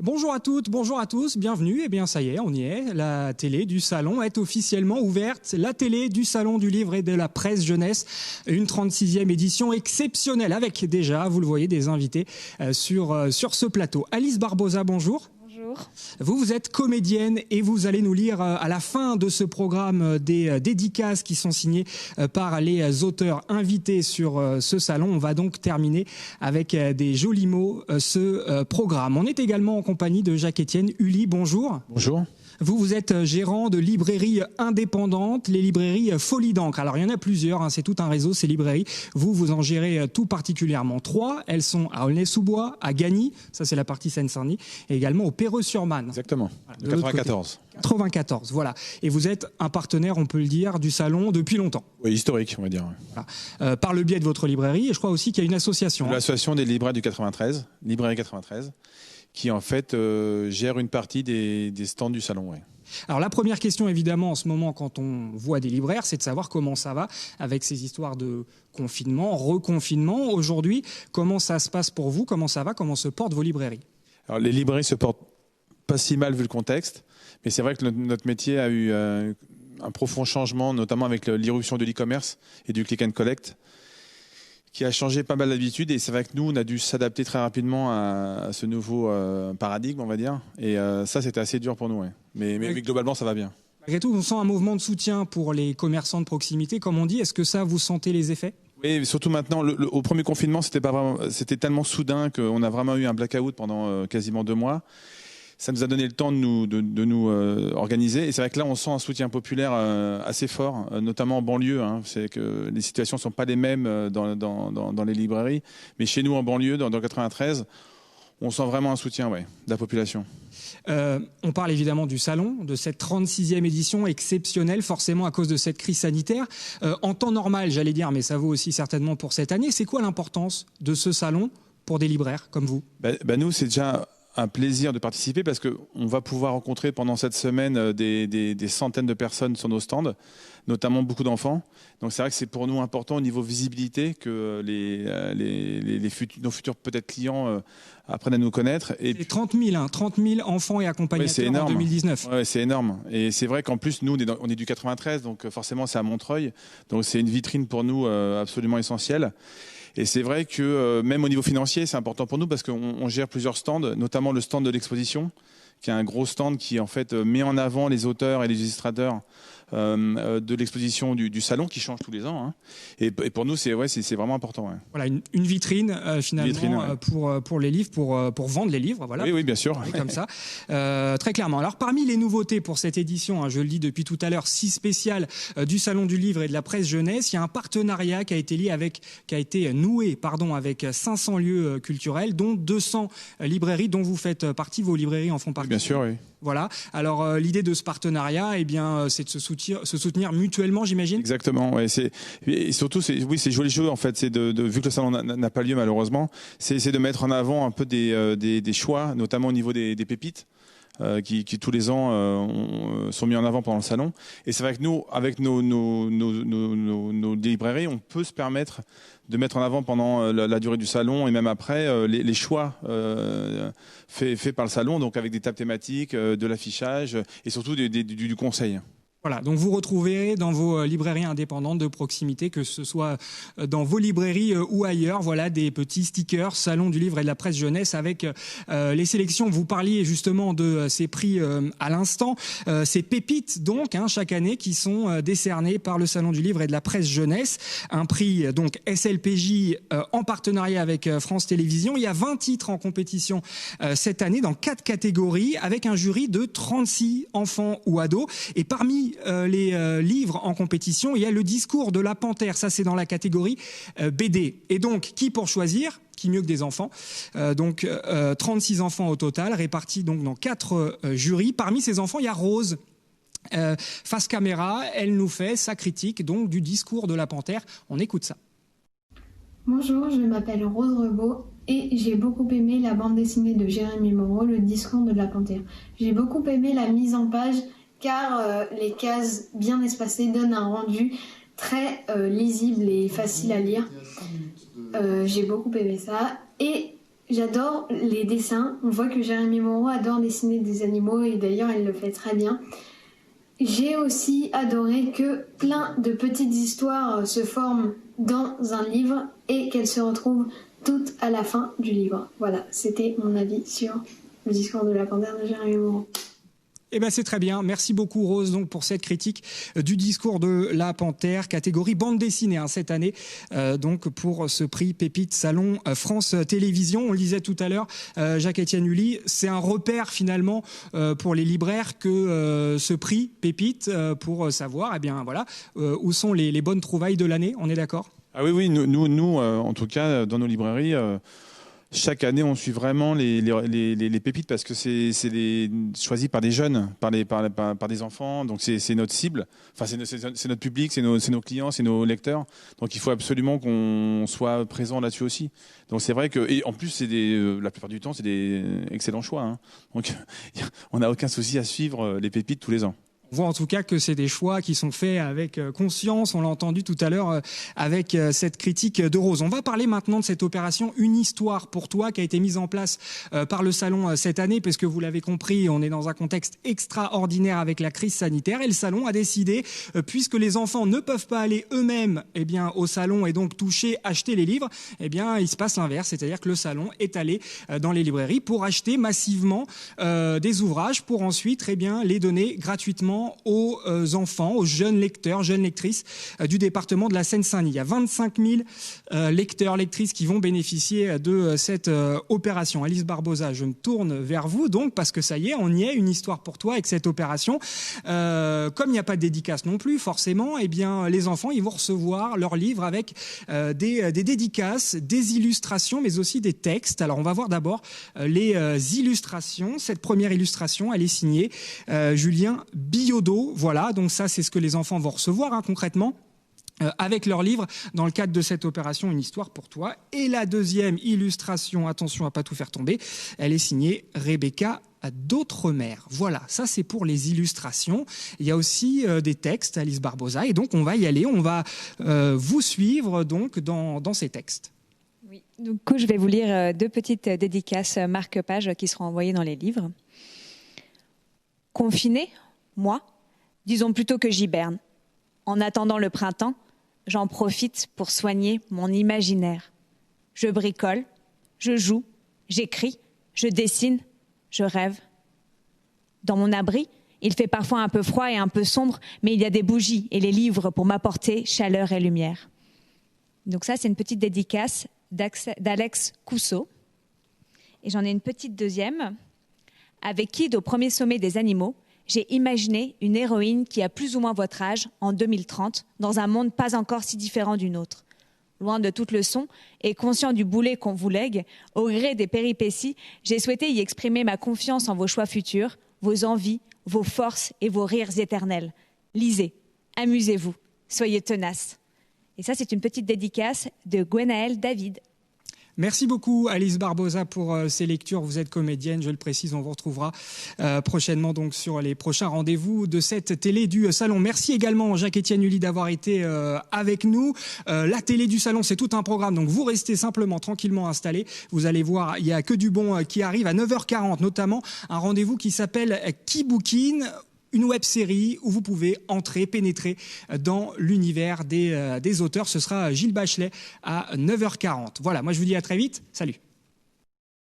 Bonjour à toutes, bonjour à tous, bienvenue. Eh bien ça y est, on y est. La télé du salon est officiellement ouverte. La télé du salon du livre et de la presse jeunesse. Une 36e édition exceptionnelle avec déjà, vous le voyez, des invités sur ce plateau. Alice Barbosa, bonjour. Bonjour. Vous êtes comédienne et vous allez nous lire à la fin de ce programme des dédicaces qui sont signées par les auteurs invités sur ce salon. On va donc terminer avec des jolis mots ce programme. On est également en compagnie de Jacques-Étienne Uli. Bonjour. Bonjour. Vous êtes gérant de librairies indépendantes, les librairies Folie d'encre. Alors il y en a plusieurs, hein, c'est tout un réseau ces librairies. Vous en gérez tout particulièrement 3. Elles sont à Aulnay-sous-Bois, à Gagny, ça c'est la partie Seine-Saint-Denis, et également au Perreux-sur-Marne. Exactement, voilà, de 94. 94, voilà. Et vous êtes un partenaire, on peut le dire, du salon depuis longtemps. Oui, historique, on va dire. Voilà. Par le biais de votre librairie, et je crois aussi qu'il y a une association. L'association des libraires du 93, Librairie 93, qui en fait gère une partie des stands du salon. Ouais. Alors la première question évidemment en ce moment quand on voit des libraires, c'est de savoir comment ça va avec ces histoires de confinement, reconfinement. Aujourd'hui, comment ça se passe pour vous? Comment ça va? Comment se portent vos librairies? Alors les librairies se portent pas si mal vu le contexte, mais c'est vrai que notre métier a eu un profond changement, notamment avec l'irruption de l'e-commerce et du click and collect, qui a changé pas mal d'habitudes, et c'est vrai que nous, on a dû s'adapter très rapidement à ce nouveau paradigme, on va dire, et ça, c'était assez dur pour nous. Ouais. Mais globalement, ça va bien. Malgré tout, on sent un mouvement de soutien pour les commerçants de proximité, comme on dit. Est-ce que ça, vous sentez les effets? Oui, surtout maintenant, au premier confinement, c'était tellement soudain qu'on a vraiment eu un blackout pendant quasiment 2 mois. Ça nous a donné le temps de nous organiser. Et c'est vrai que là, on sent un soutien populaire assez fort, notamment en banlieue. Hein. C'est que les situations ne sont pas les mêmes dans les librairies. Mais chez nous, en banlieue, dans 93, on sent vraiment un soutien de la population. On parle évidemment du salon, de cette 36e édition exceptionnelle, forcément à cause de cette crise sanitaire. En temps normal, j'allais dire, mais ça vaut aussi certainement pour cette année. C'est quoi l'importance de ce salon pour des libraires comme vous? Nous, c'est déjà un plaisir de participer parce qu'on va pouvoir rencontrer pendant cette semaine des centaines de personnes sur nos stands, notamment beaucoup d'enfants. Donc c'est vrai que c'est pour nous important au niveau visibilité que nos futurs peut-être clients apprennent à nous connaître. Et c'est 30 000 enfants et accompagnateurs en 2019. Oui, c'est énorme. Et c'est vrai qu'en plus, nous, on est du 93, donc forcément c'est à Montreuil. Donc c'est une vitrine pour nous absolument essentielle. Et c'est vrai que même au niveau financier, c'est important pour nous parce qu'on gère plusieurs stands, notamment le stand de l'exposition, qui est un gros stand qui en fait met en avant les auteurs et les illustrateurs de l'exposition du salon qui change tous les ans. Hein. Et pour nous, c'est vraiment important. Ouais. Voilà, une vitrine finalement pour les livres, pour vendre les livres. Voilà, oui, bien sûr. Comme ça, très clairement. Alors parmi les nouveautés pour cette édition, hein, je le dis depuis tout à l'heure, si spéciale du Salon du Livre et de la Presse Jeunesse, il y a un partenariat qui a été noué avec 500 lieux culturels, dont 200 librairies dont vous faites partie. Vos librairies en font partie. Bien sûr, oui. Voilà. Alors l'idée de ce partenariat, c'est de se soutenir mutuellement, j'imagine. Exactement. Ouais. Et surtout, c'est joli jeu en fait. C'est vu que le salon n'a pas lieu malheureusement, c'est de mettre en avant un peu des choix, notamment au niveau des pépites. Qui tous les ans sont mis en avant pendant le salon. Et c'est vrai que nous, avec nos librairies, on peut se permettre de mettre en avant pendant la durée du salon et même après les choix faits par le salon, donc avec des tables thématiques, de l'affichage et surtout du conseil. Voilà, donc vous retrouvez dans vos librairies indépendantes de proximité, que ce soit dans vos librairies ou ailleurs, voilà, des petits stickers Salon du Livre et de la Presse Jeunesse avec les sélections. Vous parliez justement de ces prix à l'instant, ces pépites donc chaque année qui sont décernées par le Salon du Livre et de la Presse Jeunesse. Un prix donc SLPJ en partenariat avec France Télévisions. Il y a 20 titres en compétition cette année dans 4 catégories avec un jury de 36 enfants ou ados. Et parmi les livres en compétition, il y a Le Discours de la Panthère, ça c'est dans la catégorie BD. Et donc, qui pour choisir? Qui mieux que des enfants? 36 enfants au total, répartis donc dans 4 jurys. Parmi ces enfants, il y a Rose. Face caméra, elle nous fait sa critique donc du Discours de la Panthère. On écoute ça. Bonjour, je m'appelle Rose Rebaud et j'ai beaucoup aimé la bande dessinée de Jérémy Moreau, Le Discours de la Panthère. J'ai beaucoup aimé la mise en page car les cases bien espacées donnent un rendu très lisible et facile à lire. J'ai beaucoup aimé ça. Et j'adore les dessins. On voit que Jérémy Moreau adore dessiner des animaux et d'ailleurs elle le fait très bien. J'ai aussi adoré que plein de petites histoires se forment dans un livre et qu'elles se retrouvent toutes à la fin du livre. Voilà, c'était mon avis sur le discours de la panthère de Jérémy Moreau. Eh ben c'est très bien. Merci beaucoup Rose donc pour cette critique du discours de la panthère catégorie bande dessinée cette année donc pour ce prix Pépite Salon France Télévisions. On le disait tout à l'heure, Jacques-Étienne Ully, c'est un repère finalement pour les libraires que ce prix Pépite pour savoir où sont les bonnes trouvailles de l'année. On est d'accord ? Ah oui, nous en tout cas dans nos librairies. Chaque année, on suit vraiment les pépites parce que c'est choisi par des jeunes, par des enfants. Donc c'est notre cible. Enfin c'est notre public, c'est nos clients, c'est nos lecteurs. Donc il faut absolument qu'on soit présent là-dessus aussi. Donc c'est vrai que et en plus la plupart du temps c'est des excellents choix. Donc on n'a aucun souci à suivre les pépites tous les ans. On voit en tout cas que c'est des choix qui sont faits avec conscience. On l'a entendu tout à l'heure avec cette critique de Rose. On va parler maintenant de cette opération Une histoire pour toi qui a été mise en place par le Salon cette année, parce que vous l'avez compris, on est dans un contexte extraordinaire avec la crise sanitaire. Et le Salon a décidé, puisque les enfants ne peuvent pas aller eux-mêmes au Salon et donc acheter les livres, il se passe l'inverse. C'est-à-dire que le Salon est allé dans les librairies pour acheter massivement des ouvrages pour ensuite les donner gratuitement aux enfants, aux jeunes lecteurs, jeunes lectrices du département de la Seine-Saint-Denis. Il y a 25 000 lecteurs, lectrices qui vont bénéficier de cette opération. Alice Barbosa, je me tourne vers vous donc parce que ça y est, on y est, une histoire pour toi avec cette opération. Comme il n'y a pas de dédicace non plus, forcément, les enfants, ils vont recevoir leurs livres avec des dédicaces, des illustrations, mais aussi des textes. Alors, on va voir d'abord les illustrations. Cette première illustration, elle est signée Julien Billaudot. Voilà, donc ça, c'est ce que les enfants vont recevoir concrètement. Avec leur livre dans le cadre de cette opération Une histoire pour toi. Et la deuxième illustration, attention à pas tout faire tomber, elle est signée Rebecca d'Outremer. Voilà, ça c'est pour les illustrations. Il y a aussi des textes, Alice Barbosa, et donc on va y aller, on va vous suivre donc dans ces textes. Oui, du coup je vais vous lire deux petites dédicaces marque-pages qui seront envoyées dans les livres. Confiné, moi, disons plutôt que j'hiberne. En attendant le printemps, j'en profite pour soigner mon imaginaire. Je bricole, je joue, j'écris, je dessine, je rêve. Dans mon abri, il fait parfois un peu froid et un peu sombre, mais il y a des bougies et les livres pour m'apporter chaleur et lumière. Donc ça, c'est une petite dédicace d'Alex Cousseau. Et j'en ai une petite deuxième. Avec Kid au premier sommet des animaux, j'ai imaginé une héroïne qui a plus ou moins votre âge, en 2030, dans un monde pas encore si différent du nôtre. Loin de toute leçon et conscient du boulet qu'on vous lègue, au gré des péripéties, j'ai souhaité y exprimer ma confiance en vos choix futurs, vos envies, vos forces et vos rires éternels. Lisez, amusez-vous, soyez tenaces. Et ça, c'est une petite dédicace de Gwenaëlle David. Merci beaucoup Alice Barbosa pour ces lectures. Vous êtes comédienne, je le précise, on vous retrouvera prochainement donc sur les prochains rendez-vous de cette télé du Salon. Merci également Jacques-Étienne Ully d'avoir été avec nous. La télé du Salon, c'est tout un programme, donc vous restez simplement tranquillement installés. Vous allez voir, il y a que du bon qui arrive à 9h40, notamment un rendez-vous qui s'appelle Qui bouquine, une web-série où vous pouvez pénétrer dans l'univers des auteurs. Ce sera Gilles Bachelet à 9h40. Voilà, moi je vous dis à très vite. Salut.